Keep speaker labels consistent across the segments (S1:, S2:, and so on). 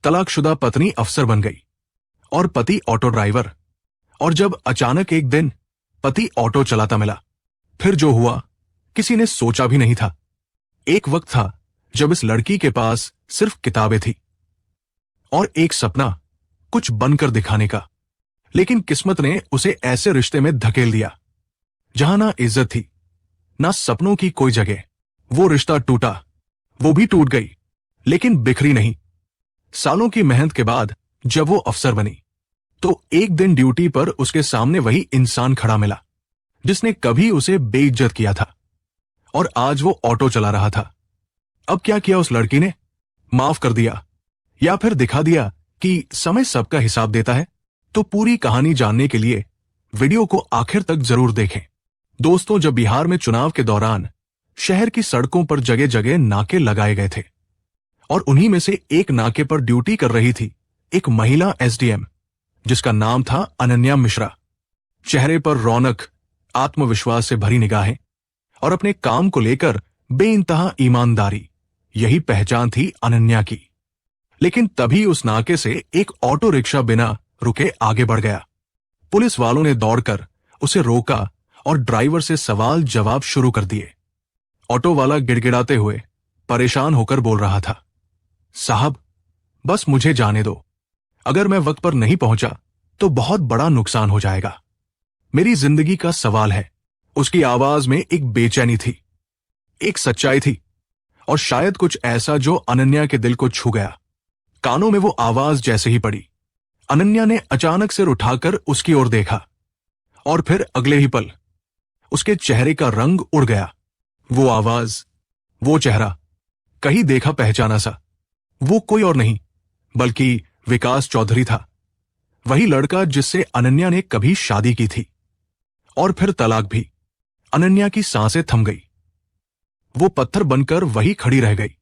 S1: तलाकशुदा पत्नी अफसर बन गई और पति ऑटो ड्राइवर। और जब अचानक एक दिन पति ऑटो चलाता मिला, फिर जो हुआ किसी ने सोचा भी नहीं था। एक वक्त था जब इस लड़की के पास सिर्फ किताबें थी और एक सपना कुछ बनकर दिखाने का, लेकिन किस्मत ने उसे ऐसे रिश्ते में धकेल दिया जहां ना इज्जत थी ना सपनों की कोई जगह। वो रिश्ता टूटा, वो भी टूट गई, लेकिन बिखरी नहीं। सालों की मेहनत के बाद जब वो अफसर बनी तो एक दिन ड्यूटी पर उसके सामने वही इंसान खड़ा मिला जिसने कभी उसे बेइज्जत किया था, और आज वो ऑटो चला रहा था। अब क्या किया उस लड़की ने? माफ कर दिया या फिर दिखा दिया कि समय सबका हिसाब देता है? तो पूरी कहानी जानने के लिए वीडियो को आखिर तक जरूर देखें। दोस्तों, जब बिहार में चुनाव के दौरान शहर की सड़कों पर जगह जगह नाके लगाए गए थे और उन्हीं में से एक नाके पर ड्यूटी कर रही थी एक महिला एसडीएम जिसका नाम था अनन्या मिश्रा। चेहरे पर रौनक, आत्मविश्वास से भरी निगाहें और अपने काम को लेकर बेइंतहा ईमानदारी, यही पहचान थी अनन्या की। लेकिन तभी उस नाके से एक ऑटो रिक्शा बिना रुके आगे बढ़ गया। पुलिस वालों ने दौड़कर उसे रोका और ड्राइवर से सवाल जवाब शुरू कर दिए। ऑटो वाला गिड़गिड़ाते हुए परेशान होकर बोल रहा था, साहब बस मुझे जाने दो, अगर मैं वक्त पर नहीं पहुंचा तो बहुत बड़ा नुकसान हो जाएगा, मेरी जिंदगी का सवाल है। उसकी आवाज में एक बेचैनी थी, एक सच्चाई थी और शायद कुछ ऐसा जो अनन्या के दिल को छू गया। कानों में वो आवाज जैसे ही पड़ी, अनन्या ने अचानक सिर उठाकर उसकी ओर देखा और फिर अगले ही पल उसके चेहरे का रंग उड़ गया। वो आवाज, वो चेहरा, कहीं देखा पहचाना सा। वो कोई और नहीं बल्कि विकास चौधरी था, वही लड़का जिससे अनन्या ने कभी शादी की थी और फिर तलाक भी। अनन्या की सांसें थम गई, वो पत्थर बनकर वही खड़ी रह गई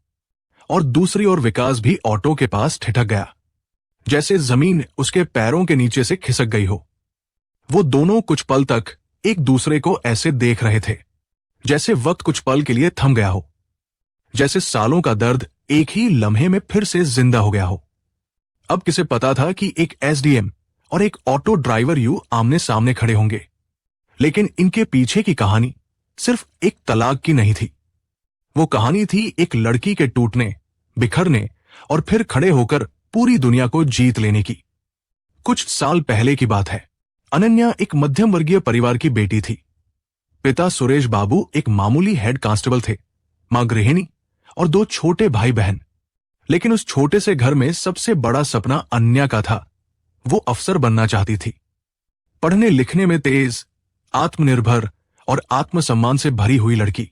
S1: और दूसरी ओर विकास भी ऑटो के पास ठिठक गया, जैसे जमीन उसके पैरों के नीचे से खिसक गई हो। वो दोनों कुछ पल तक एक दूसरे को ऐसे देख रहे थे जैसे वक्त कुछ पल के लिए थम गया हो, जैसे सालों का दर्द एक ही लम्हे में फिर से जिंदा हो गया हो। अब किसे पता था कि एक एसडीएम और एक ऑटो ड्राइवर यूं आमने सामने खड़े होंगे, लेकिन इनके पीछे की कहानी सिर्फ एक तलाक की नहीं थी। वो कहानी थी एक लड़की के टूटने, बिखरने और फिर खड़े होकर पूरी दुनिया को जीत लेने की। कुछ साल पहले की बात है। अनन्या एक मध्यम वर्गीय परिवार की बेटी थी। पिता सुरेश बाबू एक मामूली हेड कांस्टेबल थे, मां गृहिणी और दो छोटे भाई बहन। लेकिन उस छोटे से घर में सबसे बड़ा सपना अनन्या का था। वो अफसर बनना चाहती थी, पढ़ने लिखने में तेज, आत्मनिर्भर और आत्मसम्मान से भरी हुई लड़की,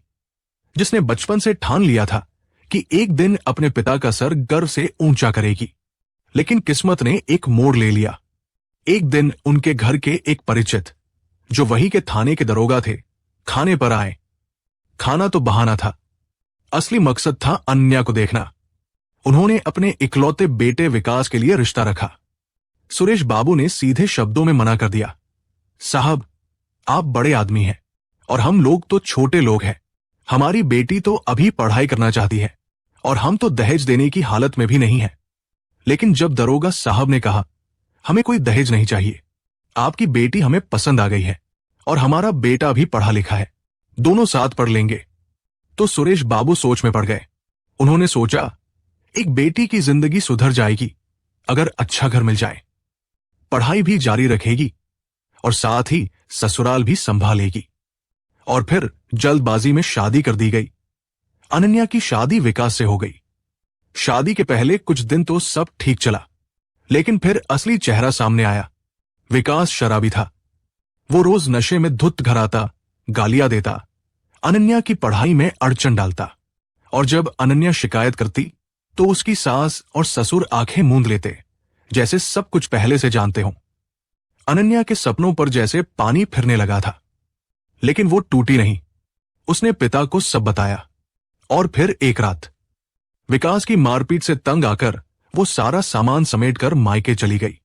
S1: जिसने बचपन से ठान लिया था कि एक दिन अपने पिता का सर गर्व से ऊंचा करेगी। लेकिन किस्मत ने एक मोड़ ले लिया। एक दिन उनके घर के एक परिचित, जो वही के थाने के दरोगा थे, खाने पर आए। खाना तो बहाना था, असली मकसद था अनन्या को देखना। उन्होंने अपने इकलौते बेटे विकास के लिए रिश्ता रखा। सुरेश बाबू ने सीधे शब्दों में मना कर दिया, साहब आप बड़े आदमी हैं और हम लोग तो छोटे लोग हैं। हमारी बेटी तो अभी पढ़ाई करना चाहती है और हम तो दहेज देने की हालत में भी नहीं है। लेकिन जब दरोगा साहब ने कहा, हमें कोई दहेज नहीं चाहिए, आपकी बेटी हमें पसंद आ गई है और हमारा बेटा भी पढ़ा लिखा है, दोनों साथ पढ़ लेंगे, तो सुरेश बाबू सोच में पड़ गए। उन्होंने सोचा, एक बेटी की जिंदगी सुधर जाएगी अगर अच्छा घर मिल जाए, पढ़ाई भी जारी रखेगी और साथ ही ससुराल भी संभालेगी। और फिर जल्दबाजी में शादी कर दी गई। अनन्या की शादी विकास से हो गई। शादी के पहले कुछ दिन तो सब ठीक चला, लेकिन फिर असली चेहरा सामने आया। विकास शराबी था। वो रोज नशे में धुत घर आता, गालियां देता, अनन्या की पढ़ाई में अड़चन डालता। और जब अनन्या शिकायत करती तो उसकी सास और ससुर आंखें मूंद लेते, जैसे सब कुछ पहले से जानते हों। अनन्या के सपनों पर जैसे पानी फिरने लगा था, लेकिन वो टूटी नहीं। उसने पिता को सब बताया। और फिर एक रात विकास की मारपीट से तंग आकर वो सारा सामान समेटकर मायके चली गई।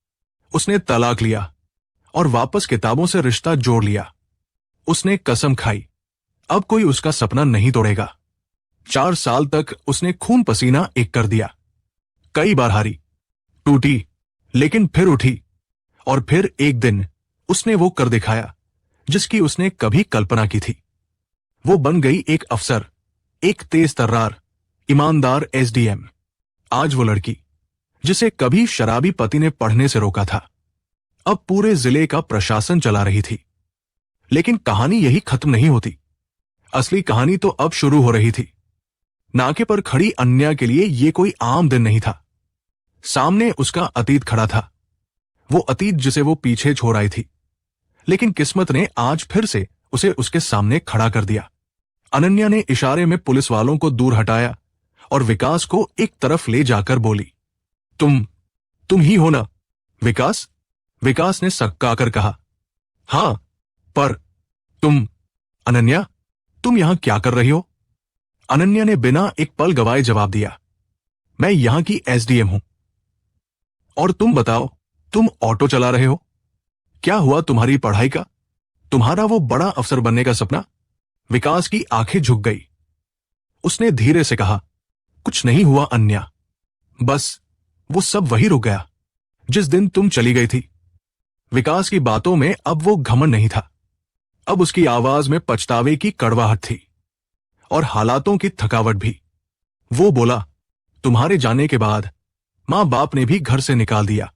S1: उसने तलाक लिया और वापस किताबों से रिश्ता जोड़ लिया। उसने कसम खाई, अब कोई उसका सपना नहीं तोड़ेगा। 4 साल तक उसने खून पसीना एक कर दिया, कई बार हारी, टूटी, लेकिन फिर उठी। और फिर एक दिन उसने वो कर दिखाया जिसकी उसने कभी कल्पना की थी। वो बन गई एक अफसर, एक तेज तर्रार, ईमानदार एसडीएम। आज वो लड़की जिसे कभी शराबी पति ने पढ़ने से रोका था, अब पूरे जिले का प्रशासन चला रही थी। लेकिन कहानी यही खत्म नहीं होती। असली कहानी तो अब शुरू हो रही थी। नाके पर खड़ी अन्या के लिए ये कोई आम दिन नहीं था। सामने उसका अतीत खड़ा था, वो अतीत जिसे वो पीछे छोड़ आई थी। लेकिन किस्मत ने आज फिर से उसे उसके सामने खड़ा कर दिया। अनन्या ने इशारे में पुलिस वालों को दूर हटाया और विकास को एक तरफ ले जाकर बोली, तुम ही हो ना विकास? विकास ने सक्काकर कहा, हां, पर तुम, अनन्या, तुम यहां क्या कर रही हो? अनन्या ने बिना एक पल गवाए जवाब दिया, मैं यहां की एसडीएम हूं। और तुम बताओ, तुम ऑटो चला रहे हो? क्या हुआ तुम्हारी पढ़ाई का, तुम्हारा वो बड़ा अफसर बनने का सपना? विकास की आंखें झुक गई। उसने धीरे से कहा, कुछ नहीं हुआ अन्या, बस वो सब वही रुक गया जिस दिन तुम चली गई थी। विकास की बातों में अब वो घमंड नहीं था, अब उसकी आवाज में पछतावे की कड़वाहट थी और हालातों की थकावट भी। वो बोला, तुम्हारे जाने के बाद मां बाप ने भी घर से निकाल दिया।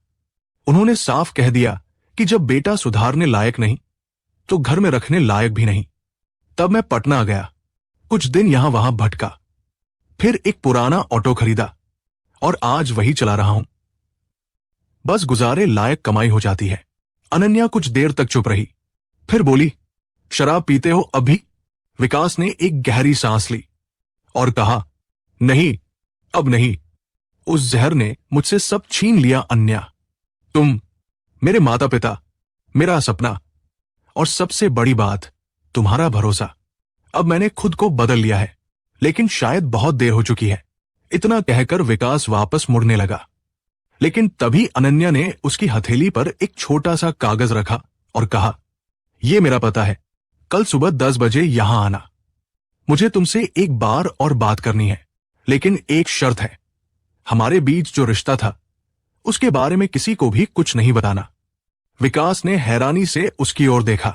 S1: उन्होंने साफ कह दिया कि जब बेटा सुधारने लायक नहीं तो घर में रखने लायक भी नहीं। तब मैं पटना गया, कुछ दिन यहां वहां भटका, फिर एक पुराना ऑटो खरीदा और आज वही चला रहा हूं। बस गुजारे लायक कमाई हो जाती है। अनन्या कुछ देर तक चुप रही, फिर बोली, शराब पीते हो अब भी? विकास ने एक गहरी सांस ली और कहा, नहीं, अब नहीं। उस जहर ने मुझसे सब छीन लिया अन्या। तुम, मेरे माता पिता, मेरा सपना और सबसे बड़ी बात, तुम्हारा भरोसा। अब मैंने खुद को बदल लिया है, लेकिन शायद बहुत देर हो चुकी है। इतना कहकर विकास वापस मुड़ने लगा, लेकिन तभी अनन्या ने उसकी हथेली पर एक छोटा सा कागज रखा और कहा, यह मेरा पता है, कल सुबह 10 बजे यहां आना। मुझे तुमसे एक बार और बात करनी है, लेकिन एक शर्त है, हमारे बीच जो रिश्ता था उसके बारे में किसी को भी कुछ नहीं बताना। विकास ने हैरानी से उसकी ओर देखा,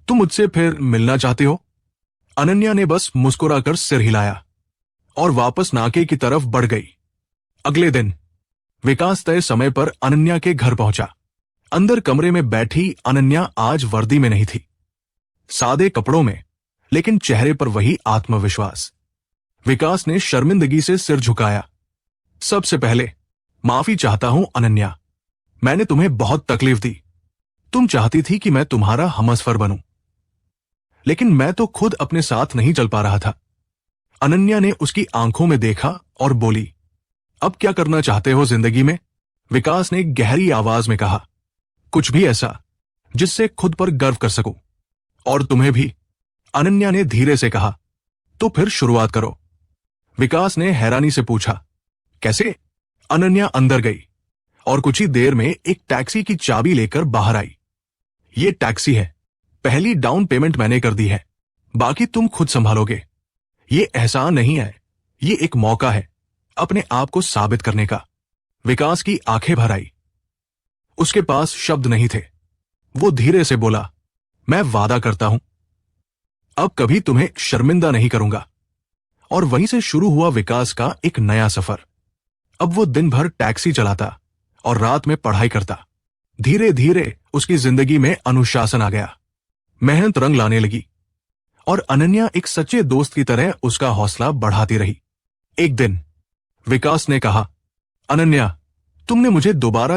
S1: तुम मुझसे फिर मिलना चाहते हो? अनन्या ने बस मुस्कुराकर सिर हिलाया और वापस नाके की तरफ बढ़ गई। अगले दिन विकास तय समय पर अनन्या के घर पहुंचा। अंदर कमरे में बैठी अनन्या आज वर्दी में नहीं थी, सादे कपड़ों में, लेकिन चेहरे पर वही आत्मविश्वास। विकास ने शर्मिंदगी से सिर झुकाया। सबसे पहले माफी चाहता हूं अनन्या, मैंने तुम्हें बहुत तकलीफ दी। तुम चाहती थी कि मैं तुम्हारा हमसफर बनूं, लेकिन मैं तो खुद अपने साथ नहीं चल पा रहा था। अनन्या ने उसकी आंखों में देखा और बोली, अब क्या करना चाहते हो जिंदगी में? विकास ने गहरी आवाज में कहा, कुछ भी ऐसा जिससे खुद पर गर्व कर सकूं, और तुम्हें भी। अनन्या ने धीरे से कहा, तो फिर शुरुआत करो। विकास ने हैरानी से पूछा, कैसे? अनन्या अंदर गई और कुछ ही देर में एक टैक्सी की चाबी लेकर बाहर आई। ये टैक्सी है, पहली डाउन पेमेंट मैंने कर दी है, बाकी तुम खुद संभालोगे। ये एहसान नहीं है, ये एक मौका है अपने आप को साबित करने का। विकास की आंखें भर आई, उसके पास शब्द नहीं थे। वो धीरे से बोला, मैं वादा करता हूं, अब कभी तुम्हें शर्मिंदा नहीं करूंगा। और वहीं से शुरू हुआ विकास का एक नया सफर। अब वो दिन भर टैक्सी चलाता और रात में पढ़ाई करता। धीरे धीरे उसकी जिंदगी में अनुशासन आ गया, मेहनत रंग लाने लगी और अनन्या एक सच्चे दोस्त की तरह उसका हौसला बढ़ाती रही। एक दिन विकास ने कहा, अनन्या, तुमने मुझे दोबारा